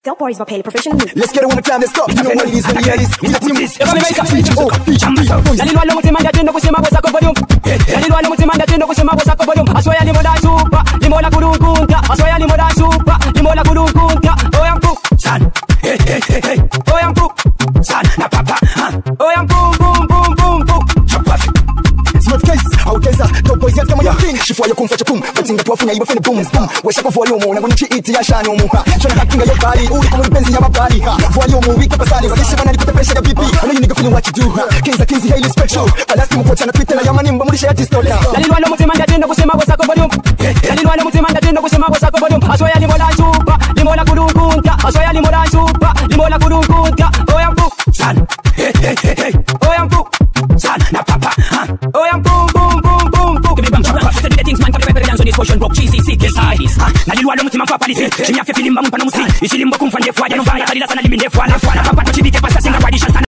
Don't worry about paying professional music. Let's get it one more time, let's go. You know what it is when we hear this. We the team is. Nalilwa mutima ndatindo kusema bosa ko volume. Nalilwa mutima ndatindo kusema bosa ko volume. Aswaya limo da super, limo la kulunkunta. Aswaya limo da super, limo la kulunkunta. Oyampu san. Hey hey hey hey. Oyampu san na papa. Oyampu boom boom boom boom. Smart case, auteza, top boys kama ya king. Shifwa yo kumfa chapum, batinga tuafunya iba fene boom boom. Wesha kwa volume, na ngonichi iti ya shani umuha. Chona hakinga yo bali, uli kama mpenzi ya mabali. Volume wika pasali, walisha bana nipata pressure ya BP. I know you nigga feeling what you do. Kinzi highly special. Palasti mpocha na Twitter na yamani mbamulisha ya tistola. Nalilwa mutima ndatindo kusema bosa ko volume. Nalilwa mutima ndatindo kusema bosa ko volume. Aswaya limo da super, limo la kulunkunta. Aswaya limo da super, limo la kulunkunta. Oyampu san. Hey hey hey hey. Oyampu san na papa. Oyampu boom boom boom boom. Give me bang chapa. Say the things man can better dance on this caution rock. GCC KSI. Nalilwa mutima kwa palisi. Chimya fe filimba mpa na musi. Ishilimba kumfanye fwa ya novaya. Kalila sana liminde fwa na papa chibi.